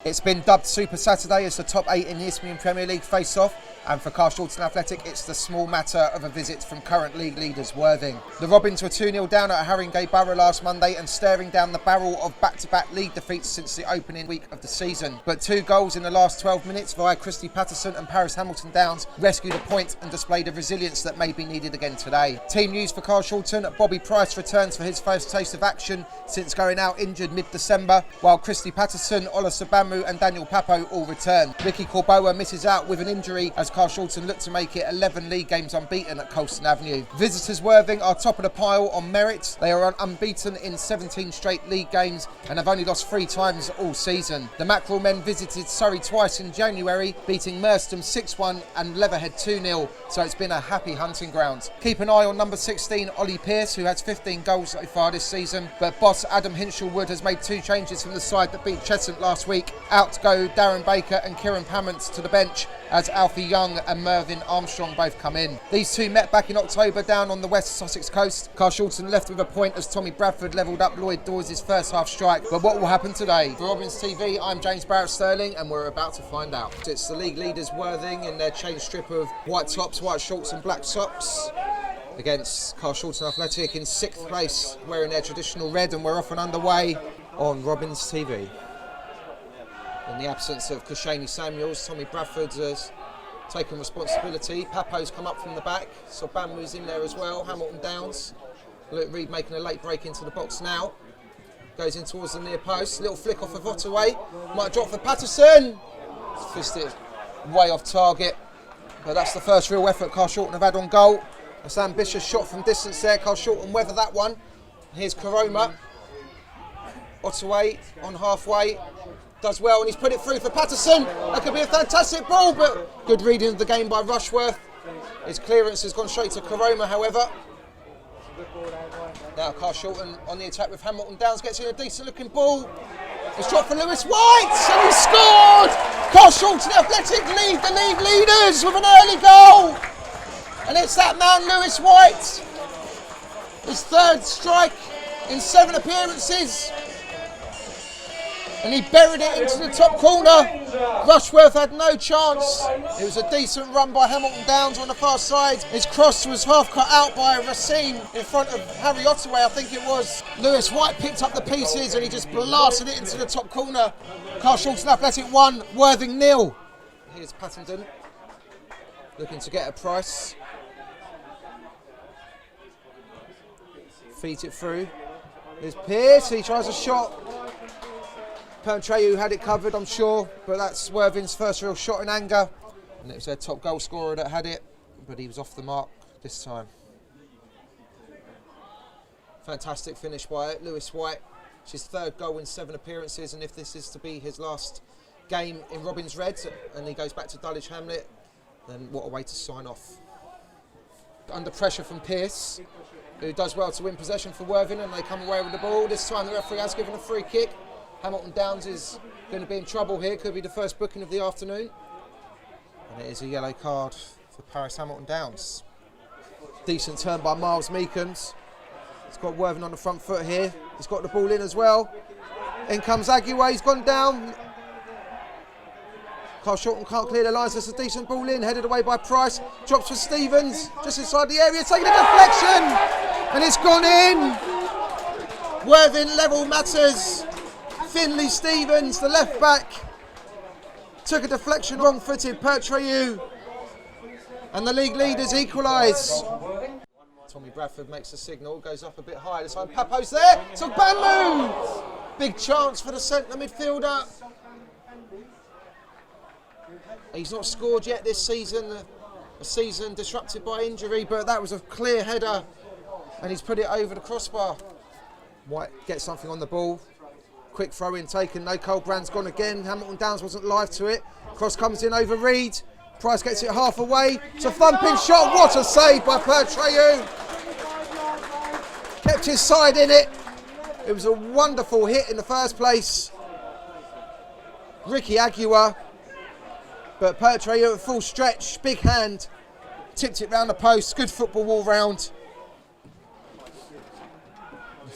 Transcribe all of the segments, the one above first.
It's been dubbed Super Saturday as the top 8 in the Isthmian Premier League face-off, and for Carshalton Athletic it's the small matter of a visit from current league leaders Worthing. The Robins were 2-0 down at Haringey Borough last Monday and staring down the barrel of back-to-back league defeats since the opening week of the season. But 2 goals in the last 12 minutes via Christy Patterson and Paris Hamilton Downs rescued a point and displayed a resilience that may be needed again today. Team news for Carshalton: Bobby Price returns for his first taste of action since going out injured mid-December, while Christy Patterson, Ola Sabamu and Daniel Papo all return. Ricky Corboa misses out with an injury as Carshalton look to make it 11 league games unbeaten at Colston Avenue. Visitors Worthing are top of the pile on merit. They are unbeaten in 17 straight league games and have only lost 3 times all season. The Mackerel men visited Surrey twice in January, beating Merstham 6-1 and Leatherhead 2-0, so it's been a happy hunting ground. Keep an eye on number 16 Ollie Pearce, who has 15 goals so far this season, but boss Adam Hinshelwood has made 2 changes from the side that beat Cheshunt last week. Out go Darren Baker and Kieran Pammons to the bench as Alfie Young and Mervyn Armstrong both come in. These 2 met back in October down on the West Sussex coast. Carshalton left with a point as Tommy Bradford levelled up Lloyd Dawes' first half strike. But what will happen today? For Robins TV, I'm James Barrett Sterling and we're about to find out. It's the league leaders Worthing in their chain strip of white tops, white shorts and black socks against Carshalton Athletic in 6th place wearing their traditional red, and we're off and underway on Robins TV. In the absence of Koscielny Samuels, Tommy Bradford has taken responsibility. Papo's come up from the back, so Bamu's in there as well. Hamilton Downs. Luke Reed making a late break into the box now. Goes in towards the near post. Little flick off of Ottaway. Might drop for Patterson. Fisted way off target. But that's the first real effort Carshalton have had on goal. It's an ambitious shot from distance there. Carshalton weather that one. Here's Karoma. Ottaway on halfway. Does well, and he's put it through for Patterson. That could be a fantastic ball, but good reading of the game by Rushworth. His clearance has gone straight to Karoma, however. Now Carshalton on the attack with Hamilton Downs, gets in a decent looking ball. It's dropped for Lewis White, and he scored! Carshalton Athletic lead the league leaders with an early goal. And it's that man, Lewis White. His 3rd strike in 7 appearances. And he buried it into the top corner. Rushworth had no chance. It was a decent run by Hamilton Downs on the far side. His cross was half cut out by Racine in front of Harry Ottaway, I think it was. Lewis White picked up the pieces and he just blasted it into the top corner. Carshalton Athletic 1, Worthing 0. Here's Pattenden looking to get a Price. Feeds it through. There's Pearce, he tries a shot. Treyu had it covered, I'm sure, but that's Worthing's first real shot in anger. And it was their top goal scorer that had it, but he was off the mark this time. Fantastic finish by Lewis White. It's his 3rd goal in 7 appearances, and if this is to be his last game in Robins Reds and he goes back to Dulwich Hamlet, then what a way to sign off. Under pressure from Pearce, who does well to win possession for Worthing, and they come away with the ball. This time the referee has given a free kick. Hamilton Downs is going to be in trouble here. Could be the first booking of the afternoon. And it is a yellow card for Paris Hamilton Downs. Decent turn by Miles Meekins. He's got Worthing on the front foot here. He's got the ball in as well. In comes Aguiway. He's gone down. Carshalton can't clear the lines. There's a decent ball in. Headed away by Price. Drops for Stevens. Just inside the area. Taking a deflection. And it's gone in. Worthing level matters. Finlay Stevens, the left back, took a deflection, wrong-footed Treyu, and the league leaders equalise. Tommy Bradford makes a signal, goes up a bit higher. This time Papo's there, so Bamu! Big chance for the centre midfielder. He's not scored yet this season, a season disrupted by injury, but that was a clear header, and he's put it over the crossbar. White gets something on the ball. Quick throw in taken, no Colbrand's gone again. Hamilton Downs wasn't live to it. Cross comes in over Reed. Price gets it half away. It's a thumping shot. What a save by Treyu. Kept his side in it. It was a wonderful hit in the first place. Ricky Aguilar. But Treyu at full stretch, big hand. Tipped it round the post. Good football all round.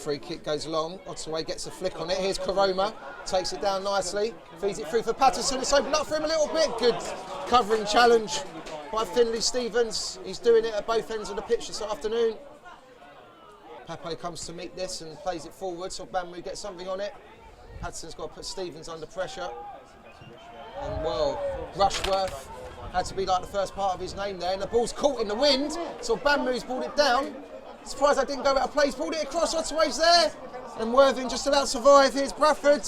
Free kick goes long. Ottaway gets a flick on it. Here's Karoma. Takes it down nicely. Feeds it through for Patterson. It's opened up for him a little bit. Good covering challenge by Finlay Stevens. He's doing it at both ends of the pitch this afternoon. Pape comes to meet this and plays it forward, so Bambu gets something on it. Patterson's got to put Stevens under pressure. And well, Rushworth had to be like the first part of his name there, and the ball's caught in the wind, so Bambu's brought it down. Surprised I didn't go out of play. He's pulled it across, Ottaway's there, and Worthing just about survived. Here's Bradford.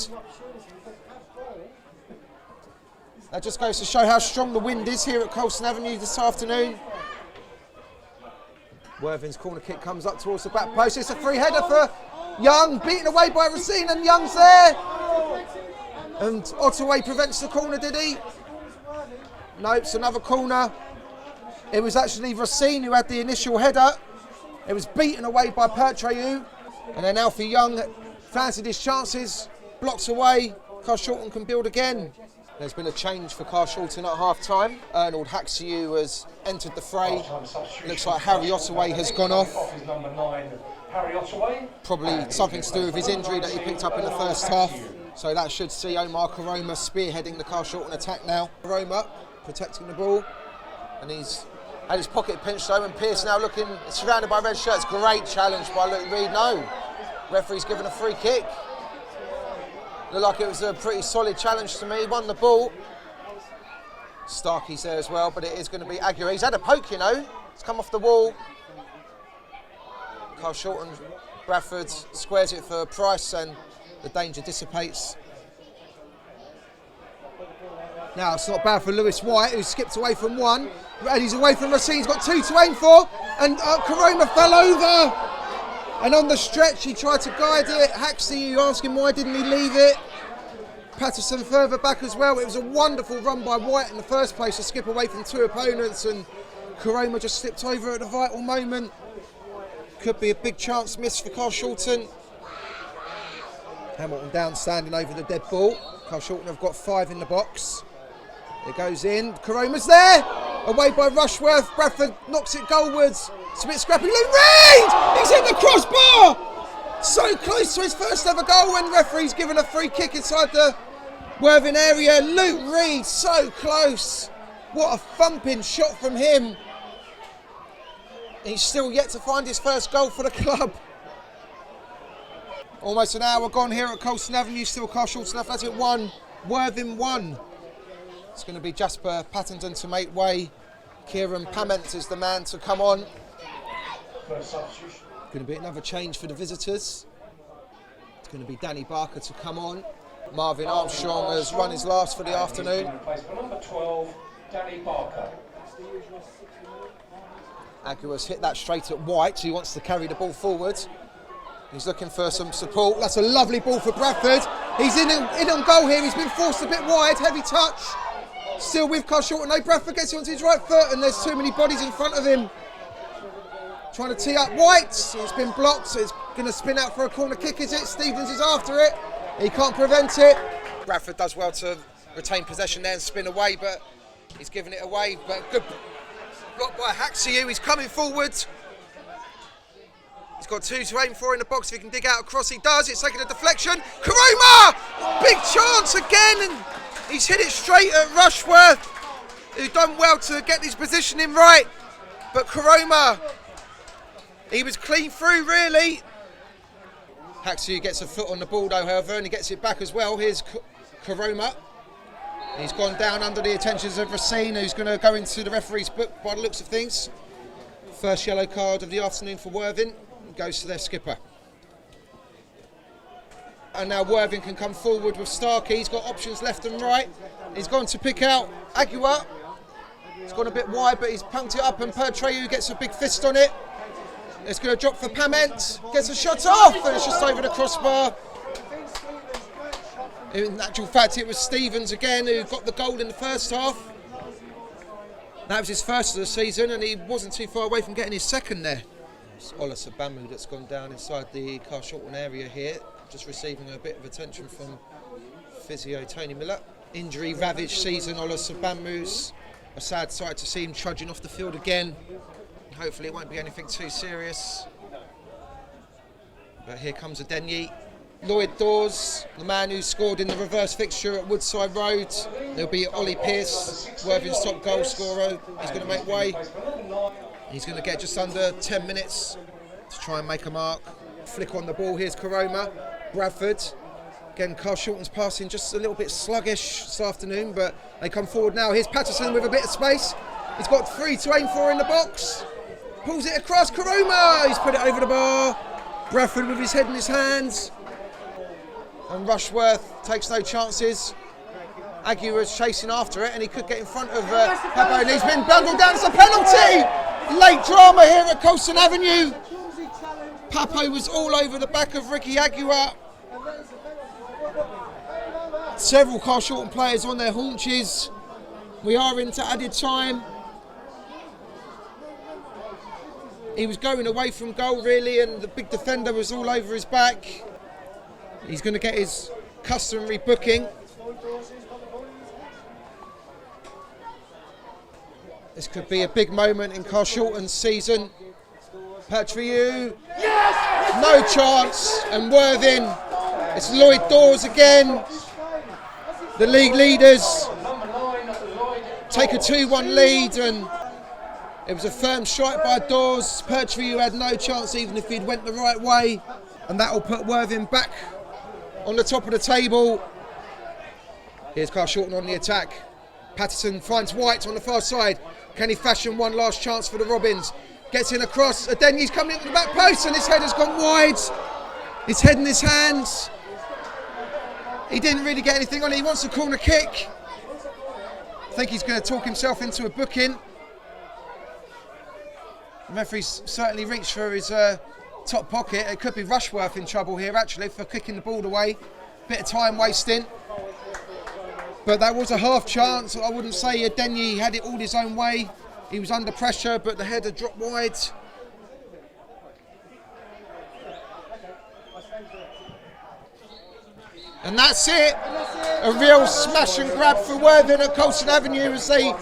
That just goes to show how strong the wind is here at Colston Avenue this afternoon. Worthing's corner kick comes up towards the back post. It's a free header for Young, beaten away by Racine, and Young's there. And Ottaway prevents the corner, did he? No, it's another corner. It was actually Racine who had the initial header. It was beaten away by Pertreyu. And then Alfie Young fancied his chances, blocks away. Carshalton can build again. There's been a change for Carshalton at half-time. Arnold Haxiu has entered the fray. Looks like Harry Ottaway has gone off. Number 9, Harry Ottaway. Probably something to do with his injury that he picked up in the first half. So that should see Omar Karoma spearheading the Carshalton attack now. Karoma protecting the ball. And he's had his pocket pinched though, and Pearce now looking surrounded by red shirts. Great challenge by Luke Reed. No, referee's given a free kick. Looked like it was a pretty solid challenge to me. He won the ball. Starkey's there as well, but it is going to be Aguirre. He's had a poke, you know. It's come off the wall. Carshalton, Bradford squares it for Price, and the danger dissipates. Now it's not bad for Lewis White, who skipped away from one, and he's away from Racine. He's got two to aim for, and Karoma fell over. And on the stretch, he tried to guide it. Haxie, you ask him why didn't he leave it? Patterson further back as well. It was a wonderful run by White in the first place to skip away from two opponents, and Karoma just slipped over at the vital moment. Could be a big chance missed for Carshalton. Hamilton down, standing over the dead ball. Carshalton have got 5 in the box. It goes in. Karoma's there. Away by Rushworth. Bradford knocks it goalwards. It's a bit scrappy. Luke Reed! He's hit the crossbar! So close to his first ever goal when referee's given a free kick inside the Worthing area. Luke Reed, so close. What a thumping shot from him. He's still yet to find his first goal for the club. Almost an hour gone here at Colston Avenue. Still Carshalton Athletic 1, Worthing 1. It's going to be Jasper Pattenden to make way. Kieran Pament is the man to come on. Going to be another change for the visitors. It's going to be Danny Barker to come on. Marvin Armstrong has run his last for the afternoon. Number 12, Danny Barker. Agua's hit that straight at White, so he wants to carry the ball forward. He's looking for some support. That's a lovely ball for Bradford. He's in on goal here. He's been forced a bit wide. Heavy touch. Still with Carshalton. No, Bradford gets onto his right foot, and there's too many bodies in front of him. Trying to tee up White. It's been blocked, so it's going to spin out for a corner kick, is it? Stevens is after it. He can't prevent it. Bradford does well to retain possession there and spin away, but he's giving it away. But good block by Haxiu. He's coming forward. He's got 2 to aim for in the box. If he can dig out across, he does. It's taking a deflection. Karoma! Big chance again, and he's hit it straight at Rushworth, who's done well to get his positioning right. But Karoma, he was clean through, really. Haxiu gets a foot on the ball, though, however, and he gets it back as well. Here's Karoma. He's gone down under the attentions of Racine, who's going to go into the referee's book by the looks of things. First yellow card of the afternoon for Worthing. Goes to their skipper. And now Worthing can come forward with Starkey. He's got options left and right. He's gone to pick out Agua. He's gone a bit wide, but he's punked it up, and Pertreyu gets a big fist on it. It's going to drop for Pament. Gets a shot off, and it's just over the crossbar. In actual fact, it was Stevens again who got the goal in the first half. That was his first of the season, and he wasn't too far away from getting his second there. It's Ola Sabamu that's gone down inside the Carshalton area here, just receiving a bit of attention from physio Tony Miller. Injury ravaged season, Ola Sabamu's a sad sight to see him trudging off the field again. Hopefully it won't be anything too serious. But here comes Adenyi. Lloyd Dawes, the man who scored in the reverse fixture at Woodside Road. There'll be Ollie Pearce, Worthing's top goal scorer. He's going to make way. He's going to get just under 10 minutes to try and make a mark. Flick on the ball. Here's Karoma. Bradford. Again, Carshalton's passing just a little bit sluggish this afternoon, but they come forward now. Here's Patterson with a bit of space. He's got 3 to aim for in the box. Pulls it across. Karoma! He's put it over the bar. Bradford with his head in his hands. And Rushworth takes no chances. Agua's chasing after it, and he could get in front of Papo, and he's been bundled down. It's a penalty! Late drama here at Carshalton Avenue. Papo was all over the back of Ricky Agua. Several Carshalton players on their haunches. We are into added time. He was going away from goal really, and the big defender was all over his back. He's going to get his customary booking. This could be a big moment in Carshalton's season. Pertreau, yes! No chance, and Worthing. It's Lloyd Dawes again. The league leaders take a 2-1 lead, and it was a firm strike by Dawes. Pertreau had no chance even if he'd went the right way, and that will put Worthing back on the top of the table. Here's Carshalton on the attack. Patterson finds White on the far side. Can he fashion one last chance for the Robins? Gets in across. Adenyi's coming into the back post, and his head has gone wide. His head in his hands. He didn't really get anything on it. He wants a corner kick. I think he's going to talk himself into a booking. The referee's certainly reached for his top pocket. It could be Rushworth in trouble here actually for kicking the ball away. Bit of time wasting. But that was a half chance. I wouldn't say Adenyi had it all his own way. He was under pressure, but the header dropped wide. And that's it. A real smash and grab for Worthing at Carshalton Avenue as they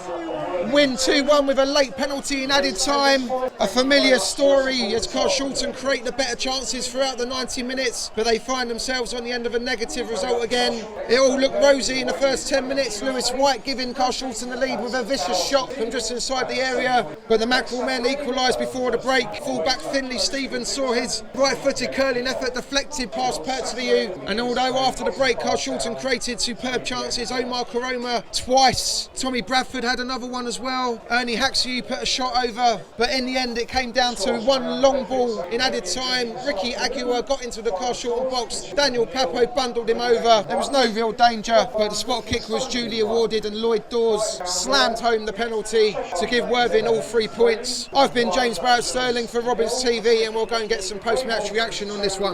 win 2-1 with a late penalty in added time. A familiar story as Carshalton create the better chances throughout the 90 minutes, but they find themselves on the end of a negative result again. It all looked rosy in the first 10 minutes. Lewis White giving Carshalton the lead with a vicious shot from just inside the area, but the Mackerel men equalised before the break. Fullback Finlay Stevens saw his right-footed curling effort deflected past Pertreau, and although after the break Carshalton created superb chances, Omar Karoma twice. Tommy Bradford had another one as well. Ernie Haxiu put a shot over, but in the end it came down to one long ball in added time. Ricky Agua got into the Carshalton box. Daniel Papo bundled him over. There was no real danger, but the spot kick was duly awarded, and Lloyd Dawes slammed home the penalty to give Worthing all 3 points. I've been James Barrett Sterling for Robins TV, and we'll go and get some post-match reaction on this one.